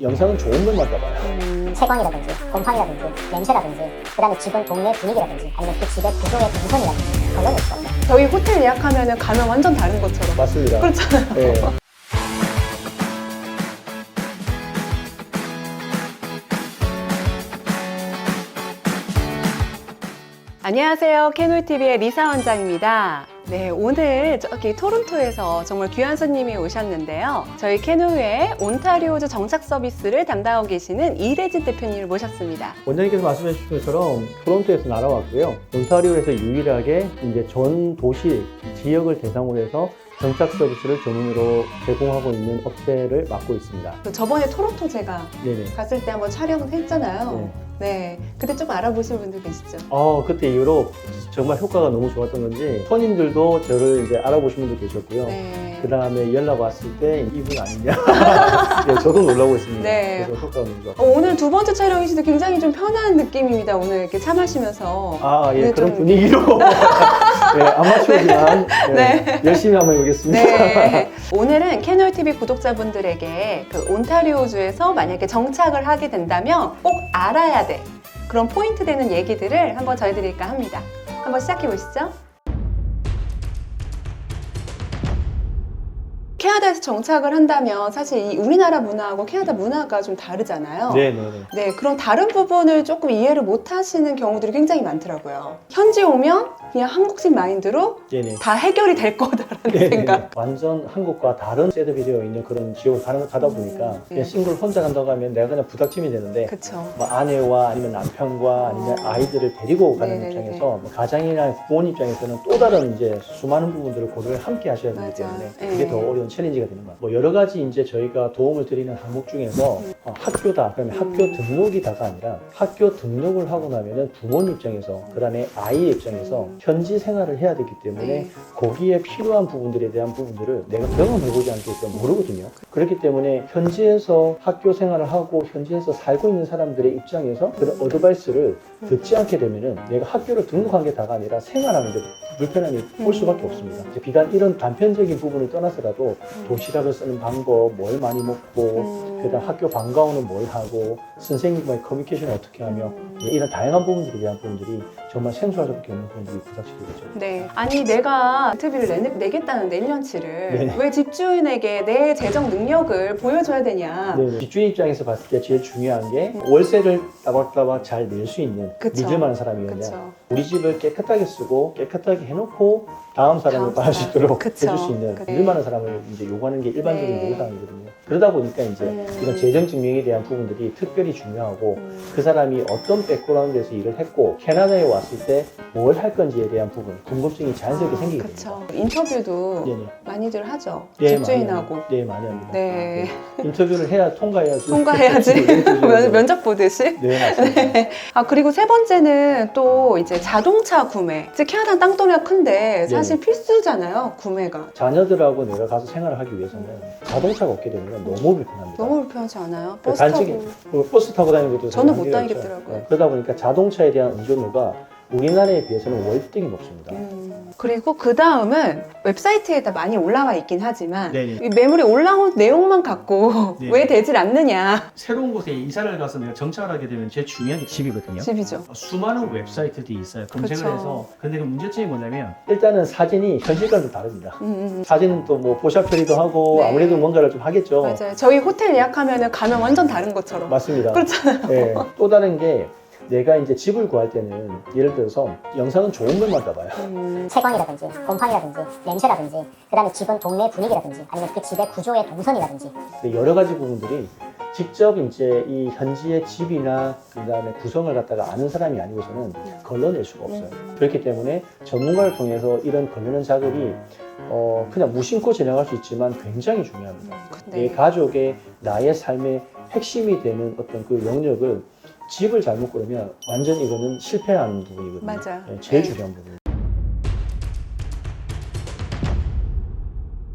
영상은 좋은 것만 떠봐요. 채광이라든지 곰팡이라든지 냄새라든지 그다음에 집은 동네 분위기라든지 아니면 그 집의 구조의 동선이라든지 걸러낼 수가 없어요. 저희 호텔 예약하면 가면 완전 다른 것처럼. 맞습니다. 그렇잖아요. 네. 안녕하세요. 캐놀TV의 리사 원장입니다. 네, 오늘 저기 토론토에서 정말 귀한 손님이 오셨는데요. 저희 캐노의 온타리오주 정착 서비스를 담당하고 계시는 이대진 대표님을 모셨습니다. 원장님께서 말씀해 주신 것처럼 토론토에서 날아왔고요. 온타리오에서 유일하게 이제 전 도시 지역을 대상으로 해서 정착 서비스를 전문으로 제공하고 있는 업체를 맡고 있습니다. 저번에 토론토 제가 네네. 갔을 때 한번 촬영을 했잖아요. 네. 네, 그때 좀 알아보신 분들 계시죠? 그때 이후로 정말 효과가 너무 좋았던 건지 손님들도 저를 이제 알아보신 분도 계셨고요. 네. 그 다음에 연락 왔을 때 이분 아니냐. 네, 저도 놀라고 있습니다. 네. 그래서 효과가 너무 좋았어요. 오늘 두 번째 촬영이신데 굉장히 좀 편한 느낌입니다. 오늘 이렇게 차 마시면서. 예, 네, 그런 좀- 분위기로. 네, 아마추어지만 네. 열심히 한번 해보겠습니다. 네. 오늘은 캐놀TV 구독자분들에게 그 온타리오주에서 만약에 정착을 하게 된다면 꼭 알아야 돼. 그런 포인트 되는 얘기들을 한번 전해드릴까 합니다. 한번 시작해 보시죠. 캐나다에서 정착을 한다면 사실 이 우리나라 문화하고 캐나다 문화가 좀 다르잖아요. 네네네. 네, 그런 다른 부분을 조금 이해를 못 하시는 경우들이 굉장히 많더라고요. 현지 오면 그냥 한국식 마인드로 네네. 다 해결이 될 거다라는 네네. 생각. 완전 한국과 다른 셋업이 되어 있는 그런 지역을 가다 보니까 그냥 싱글 혼자 간다고 하면 내가 그냥 부닥치면 되는데 그쵸. 뭐 아내와 아니면 남편과 아니면 아이들을 데리고 가는 네네네. 입장에서 뭐 가장이나 부모님 입장에서는 또 다른 이제 수많은 부분들을 고려를 함께 하셔야 되기 맞아. 때문에 네. 그게 더 어려운 챌린지가 되는 거예요. 뭐 여러 가지 이제 저희가 도움을 드리는 항목 중에서 학교다 그러면 학교 등록이다가 아니라 학교 등록을 하고 나면은 부모님 입장에서 그다음에 아이의 입장에서 현지 생활을 해야 되기 때문에 네. 거기에 필요한 부분들에 대한 부분들을 내가 경험해보지 않기 때문에 모르거든요. 그렇기 때문에 현지에서 학교 생활을 하고 현지에서 살고 있는 사람들의 입장에서 그런 어드바이스를 듣지 않게 되면은 내가 학교를 등록한 게 다가 아니라 생활하는 데 불편함이 올 수밖에 없습니다. 이제 비단 이런 단편적인 부분을 떠나서라도 도시락을 쓰는 방법, 뭘 많이 먹고 그다음 학교 방과후는 뭘 하고 선생님과의 커뮤니케이션을 어떻게 하며 이런 다양한 부분들에 대한 부분들이 정말 생소할 수밖에 없는 부분들이 부닥치게 되죠. 네. 아니, 내가 인터뷰를 내겠다는데 1년치를 네. 왜 집주인에게 내 재정 능력을 보여줘야 되냐. 네, 집주인 입장에서 봤을 때 제일 중요한 게 월세를 따박따박 잘 낼 수 있는 그쵸. 믿을 만한 사람이었냐. 그쵸. 우리 집을 깨끗하게 쓰고 깨끗하게 해놓고 다음 사람을 다음 받을 수 사람. 있도록 그쵸. 해줄 수 있는 그래. 믿을 만한 사람을 이제 요구하는 게 일반적인 네. 요구사항이거든요. 그러다 보니까 이제 이런 재정 증명에 대한 부분들이 특별히 중요하고 그 사람이 어떤 백그라운드에서 일을 했고 캐나다에 왔을 때 뭘 할 건지에 대한 부분 궁금증이 자연스럽게 생기게 됩니다. 그쵸. 인터뷰도 네네. 많이들 하죠. 네, 집주인하고. 많이, 네, 많이 합니다. 네. 인터뷰를 해야 통과해야지. 통과해야지. 네, 면접 보듯이. 네, 맞습니다. 그리고 세 번째는 또 이제 자동차 구매. 이제 캐나다 땅덩이가 큰데 사실 필수잖아요, 구매가. 자녀들하고 내가 가서 생활을 하기 위해서는 자동차가 없게 되면 너무 불편합니다. 너무 불편하지 않아요? 버스 단지 타고. 버스 타고 다니는 것도 저는 되게 못 한계가 있죠. 다니겠더라고요. 그러다 보니까 자동차에 대한 의존도가 우리나라에 비해서는 월등히 높습니다. 그리고 그 다음은 웹사이트에 다 많이 올라와 있긴 하지만 네네. 이 매물이 올라온 내용만 갖고 네. 왜 되질 않느냐. 새로운 곳에 이사를 가서 내가 정착을 하게 되면 제일 중요한 게 집이거든요. 집이죠. 수많은 웹사이트들이 있어요. 검색을 그쵸. 해서. 근데 그 문제점이 뭐냐면 일단은 사진이 현실과는 좀 다릅니다. 음. 사진은 또 뭐 포샵 처리도 하고 네. 아무래도 뭔가를 좀 하겠죠. 맞아요. 저희 호텔 예약하면 가면 완전 다른 것처럼. 맞습니다. 그렇잖아요. 네. 또 다른 게 내가 이제 집을 구할 때는 예를 들어서 영상은 좋은 것만 떠봐요. 채광이라든지 곰팡이라든지 냄새라든지 그다음에 집은 동네 분위기라든지 아니면 그 집의 구조의 동선이라든지 여러 가지 부분들이 직접 이제 이 현지의 집이나 그다음에 구성을 갖다가 아는 사람이 아니고서는 걸러낼 수가 없어요. 그렇기 때문에 전문가를 통해서 이런 걸러낸 작업이 그냥 무심코 지나갈 수 있지만 굉장히 중요합니다. 내 가족의 나의 삶의 핵심이 되는 어떤 그 영역을 집을 잘못 고르면 완전 이거는 실패하는 부분이거든요. 맞아요. 네, 제일 네. 중요한 부분.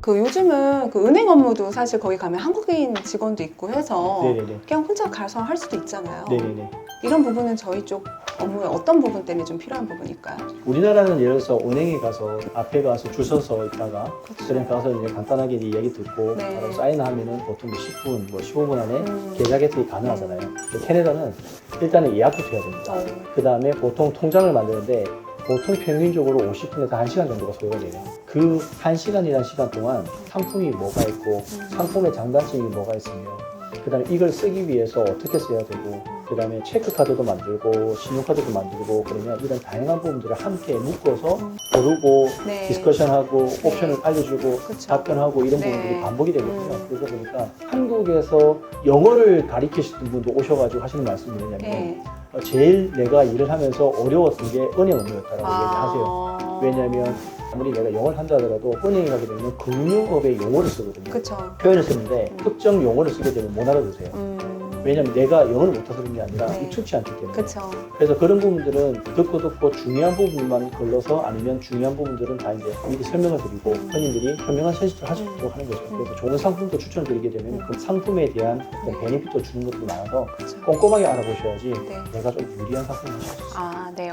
그 요즘은 그 은행 업무도 사실 거기 가면 한국인 직원도 있고 해서 네네네. 그냥 혼자 가서 할 수도 있잖아요. 네네네. 이런 부분은 저희 쪽 업무의 어떤 부분 때문에 좀 필요한 부분일까요? 우리나라는 예를 들어서 은행에 가서 앞에 가서 줄 서서 있다가 그렇죠. 은행 가서 이제 간단하게 이제 얘기 듣고 네. 바로 사인하면은 보통 뭐 10분, 뭐 15분 안에 계좌 개설이 가능하잖아요. 근데 캐나다는 일단은 예약부터 해야 됩니다. 그 다음에 보통 통장을 만드는데 보통 평균적으로 50분에서 1시간 정도가 소요가 돼요. 그 1시간이라는 시간 동안 상품이 뭐가 있고 상품의 장단점이 뭐가 있으며 그 다음에 이걸 쓰기 위해서 어떻게 써야 되고 그 다음에 체크카드도 만들고 신용카드도 만들고 그러면 이런 다양한 부분들을 함께 묶어서 고르고 네. 디스커션하고 옵션을 알려주고 그쵸. 답변하고 이런 네. 부분들이 반복이 되거든요. 그러다 보니까 한국에서 영어를 가르치시는 분도 오셔가지고 하시는 말씀이 뭐냐면 네. 제일 내가 일을 하면서 어려웠던 게 은행 업무였다라고 얘기하세요. 아. 왜냐하면 아무리 내가 영어를 한다 하더라도 은행에 가게 되면 금융업의 용어를 쓰거든요. 그쵸. 표현을 쓰는데 특정 용어를 쓰게 되면 못 알아듣으세요. 왜냐하면 내가 영어를 못해서 그런 게 아니라 네. 익숙치 않기 때문에. 그쵸. 그래서 그런 부분들은 듣고 중요한 부분만 걸러서 아니면 중요한 부분들은 다 이제 미리 설명을 드리고 손님들이 현명한 선택을 할 수 있도록 하는 거죠. 그래서 좋은 상품도 추천드리게 되면 그 상품에 대한 어떤 베네핏도 주는 것도 많아서 그쵸. 꼼꼼하게 알아보셔야지 네. 내가 좀 유리한 상품을 하실 수 있어요. 아, 네.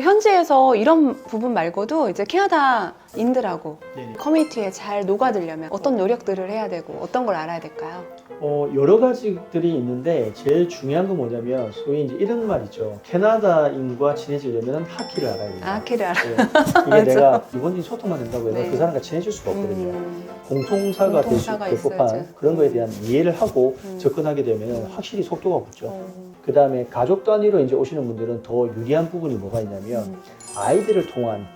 현지에서 이런 부분 말고도 이제 캐나다인들하고 네네. 커뮤니티에 잘 녹아들려면 어떤 노력들을 해야 되고 어떤 걸 알아야 될까요? 여러 가지들이 있는데 제일 중요한 건 뭐냐면 소위 이제 이런 말이죠. 캐나다인과 친해지려면 하키를 알아야 된다. 아, 키를 알아. 네. 이게 내가 기본적인 소통만 된다고 해서 네. 그 사람과 친해질 수가 없거든요. 공통사가 될 공통사가 법한 있어야지. 그런 거에 대한 이해를 하고 음. 접근하게 되면 확실히 속도가 붙죠. 어. 그 다음에 가족 단위로 이제 오시는 분들은 더 유리한 부분이 뭐가 있냐면 아이들을 통한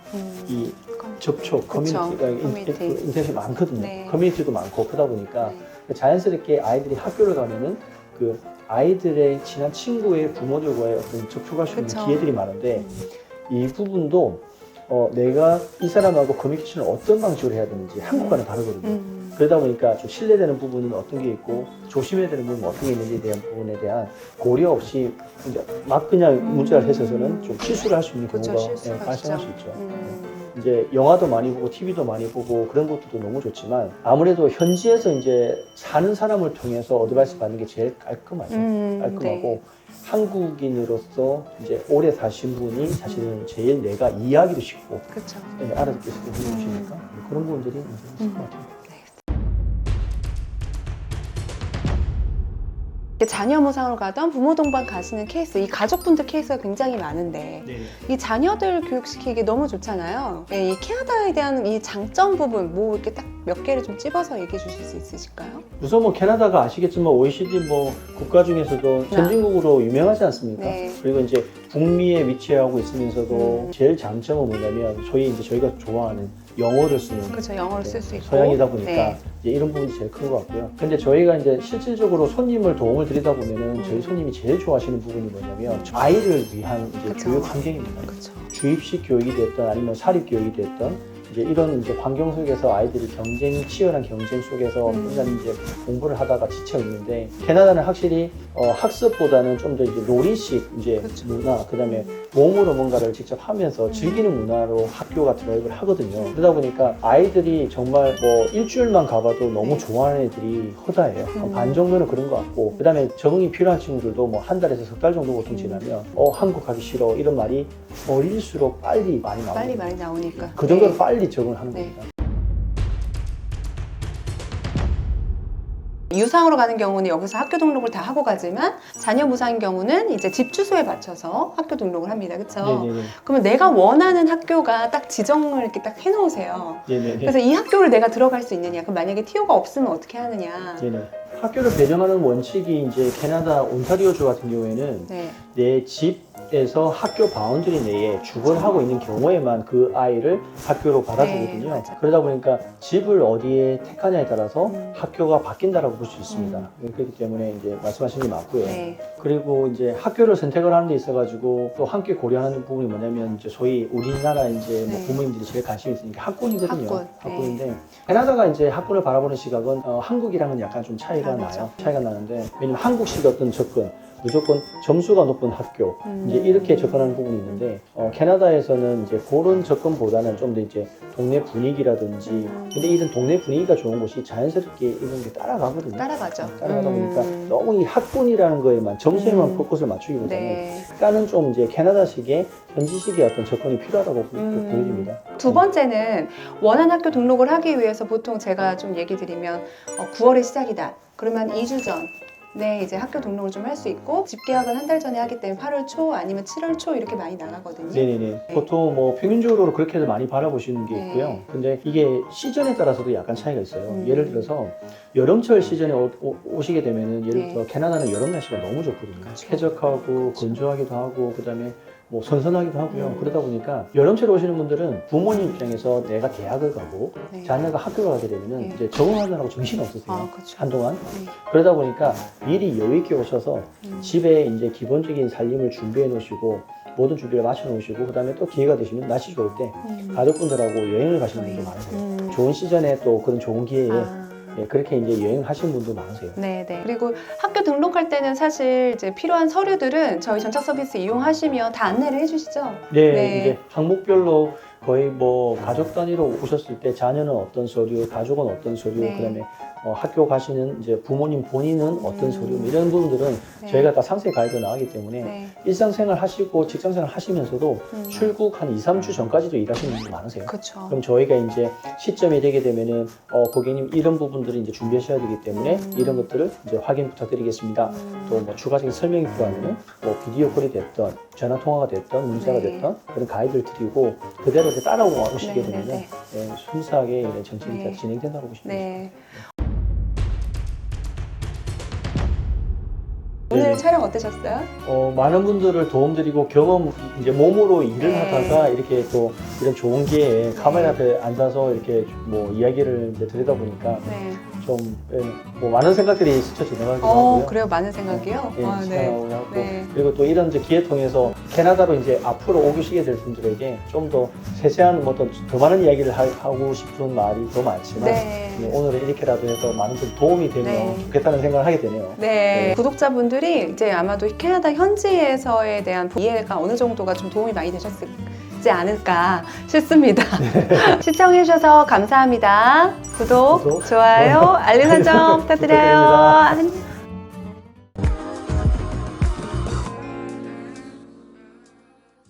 이 접촉, 그쵸. 커뮤니티가 커뮤니티. 인터넷이 많거든요. 네. 커뮤니티도 많고 그러다 보니까 네. 자연스럽게 아이들이 학교를 가면은 그 아이들의 친한 친구의 부모들과의 어떤 접촉할 수 있는 그쵸. 기회들이 많은데 이 부분도 내가 이 사람하고 커뮤니케이션을 어떤 방식으로 해야 되는지 한국과는 다르거든요. 그러다 보니까 좀 신뢰되는 부분은 어떤 게 있고 조심해야 되는 부분은 어떤 게 있는지에 대한 부분에 대한 고려 없이 이제 막 그냥 문자를 해서는 좀 실수를 할 수 있는 그쵸, 경우가 실수가 발생할 수 있죠. 있죠. 이제 영화도 많이 보고 TV도 많이 보고 그런 것들도 너무 좋지만 아무래도 현지에서 이제 사는 사람을 통해서 어드바이스 받는 게 제일 깔끔하죠. 깔끔하고 네. 한국인으로서 이제 오래 사신 분이 사실은 제일 내가 이해하기도 쉽고 그렇죠. 알아듣기 쉽고 해주시니까 그런 부분들이 있을 것 같아요. 자녀 모상을 가던 부모 동반 가시는 케이스, 이 가족분들 케이스가 굉장히 많은데 네. 이 자녀들 교육시키기 너무 좋잖아요. 네, 이 캐나다에 대한 이 장점 부분 뭐 이렇게 딱 몇 개를 좀 찝어서 얘기해 주실 수 있으실까요? 우선 뭐 캐나다가 아시겠지만 OECD 뭐 국가 중에서도 선진국으로 유명하지 않습니까? 네. 그리고 이제 북미에 위치하고 있으면서도 제일 장점은 뭐냐면 소위 이제 저희가 좋아하는 영어를 쓰는 그렇죠. 영어를 쓸 수 있고 서양이다 보니까 네. 이제 이런 부분이 제일 큰 것 같고요. 근데 저희가 이제 실질적으로 손님을 도움을 드리다 보면은 저희 손님이 제일 좋아하시는 부분이 뭐냐면 아이를 위한 이제 그쵸. 교육 환경입니다. 그렇죠. 주입식 교육이 됐든 아니면 사립 교육이 됐든 이제 이런 이제 환경 속에서 아이들이 치열한 경쟁 속에서 맨날 이제 공부를 하다가 지쳐 있는데 캐나다는 확실히 학습보다는 좀 더 이제 놀이식 이제 그쵸. 문화 그다음에 몸으로 뭔가를 직접 하면서 즐기는 문화로 학교가 드라이브를 하거든요. 그러다 보니까 아이들이 정말 뭐 일주일만 가봐도 너무 네. 좋아하는 애들이 허다해요. 한 반 정도는 그런 것 같고 그다음에 적응이 필요한 친구들도 뭐 한 달에서 석 달 정도 보통 지나면 한국 가기 싫어 이런 말이 어릴수록 빨리 많이 나옵니다. 빨리 많이 나오니까 그 정도로 네. 빨리 적응을 하는 네. 겁니다. 유상으로 가는 경우는 여기서 학교 등록을 다 하고 가지만 자녀 무상인 경우는 이제 집 주소에 맞춰서 학교 등록을 합니다. 그렇죠? 네네네. 그러면 내가 원하는 학교가 딱 지정을 이렇게 딱 해놓으세요. 네네네. 그래서 이 학교를 내가 들어갈 수 있느냐? 그럼 만약에 TO가 없으면 어떻게 하느냐? 네네. 학교를 배정하는 원칙이 이제 캐나다 온타리오주 같은 경우에는 네. 내 집에서 학교 바운드리 내에 주거를 하고 있는 경우에만 그 아이를 학교로 받아주거든요. 네, 맞아요. 그러다 보니까 집을 어디에 택하냐에 따라서 학교가 바뀐다라고 볼 수 있습니다. 그렇기 때문에 이제 말씀하신 게 맞고요. 네. 그리고 이제 학교를 선택을 하는 데 있어가지고 또 함께 고려하는 부분이 뭐냐면 이제 소위 우리나라 이제 뭐 네. 부모님들이 제일 관심이 있으니까 학군이거든요. 학군, 네. 학군인데 캐나다가 이제 학군을 바라보는 시각은 한국이랑은 약간 좀 차이가 다르죠. 나요. 차이가 나는데 왜냐면 한국식 어떤 접근 무조건 점수가 높은 학교 이제 이렇게 접근하는 부분이 있는데 캐나다에서는 이제 그런 접근보다는 좀 더 이제 동네 분위기라든지 근데 이런 동네 분위기가 좋은 곳이 자연스럽게 이런 게 따라가거든요. 따라가죠. 따라가다 보니까 너무 이 학군이라는 거에만 점수에만 포커스를 맞추기보다는 네. 약간은 좀 이제 캐나다식의 현지식의 어떤 접근이 필요하다고 보여집니다. 두 번째는 원하는 학교 등록을 하기 위해서 보통 제가 좀 얘기 드리면 9월이 시작이다. 그러면 2주 전. 네, 이제 학교 등록을 좀 할 수 있고 집계약은 한 달 전에 하기 때문에 8월 초 아니면 7월 초 이렇게 많이 나가거든요. 네네네. 보통 뭐 평균적으로 그렇게도 많이 바라보시는 게 네. 있고요. 근데 이게 시즌에 따라서도 약간 차이가 있어요. 예를 들어서 여름철 시즌에 오시게 되면은 예를 들어 캐나다는 여름 날씨가 너무 좋거든요. 그렇죠. 쾌적하고 건조하기도 하고 그다음에 뭐 선선하기도 하고요. 그러다 보니까 여름철에 오시는 분들은 부모님 입장에서 내가 대학을 가고 네. 자녀가 학교를 가게 되면은 네. 이제 적응하느라고 정신이 없으세요. 아, 그렇죠. 한동안. 네. 그러다 보니까 미리 여유 있게 오셔서 집에 이제 기본적인 살림을 준비해 놓으시고 모든 준비를 마쳐 놓으시고 그다음에 또 기회가 되시면 날씨 좋을 때 가족분들하고 여행을 가시는 분도 많으세요. 좋은 시즌에 또 그런 좋은 기회에 예, 그렇게 이제 여행을 하시는 분도 많으세요. 네, 네. 그리고 학교 등록할 때는 사실 이제 필요한 서류들은 저희 전차 서비스 이용하시면 다 안내를 해주시죠. 네, 네. 이제 항목별로 거의 뭐 가족 단위로 오셨을 때 자녀는 어떤 서류, 가족은 어떤 서류, 네. 그다음에 학교 가시는 이제 부모님 본인은 어떤 서류 뭐 이런 부분들은 네. 저희가 다 상세히 가이드 나가기 때문에 네. 일상생활 하시고 직장생활 하시면서도 출국 한 2, 3주 전까지도 일하시는 분들 많으세요. 그렇죠. 그럼 저희가 이제 시점이 되게 되면은 고객님 이런 부분들을 이제 준비하셔야 되기 때문에 이런 것들을 이제 확인 부탁드리겠습니다. 또 뭐 추가적인 설명이 필요하면 뭐 비디오 콜이 됐던 전화 통화가 됐던 문자가 네. 됐던 그런 가이드를 드리고 그대로 이제 따라오고 오시게 네, 되면 네, 순수하게 이런 정책이 네. 진행된다고 보시면 됩니다. 네. 오늘 네. 촬영 어떠셨어요? 많은 분들을 도움드리고 경험 이제 몸으로 일을 네. 하다가 이렇게 또 이런 좋은 기회에 카메라 앞에 앉아서 이렇게 뭐 이야기를 이제 드리다 보니까 네. 좀 뭐 많은 생각들이 스쳐 지나가기도 하고요. 그래요? 많은 생각이요? 예, 아, 네. 지나가고 하고 네. 그리고 또 이런 이제 기회 통해서 캐나다로 이제 앞으로 오시게 될 분들에게 좀 더 세세한 뭐 어떤 더 많은 이야기를 하고 싶은 말이 더 많지만 네. 오늘은 이렇게라도 해서 많은 좀 도움이 되면 네. 좋겠다는 생각을 하게 되네요. 네. 네. 구독자분들이 이제 아마도 캐나다 현지에서에 대한 이해가 어느 정도가 좀 도움이 많이 되셨지 않을까 싶습니다. 시청해주셔서 감사합니다. 구독, 구독. 좋아요, 알림 설정 부탁드려요. 부탁드립니다. 안녕.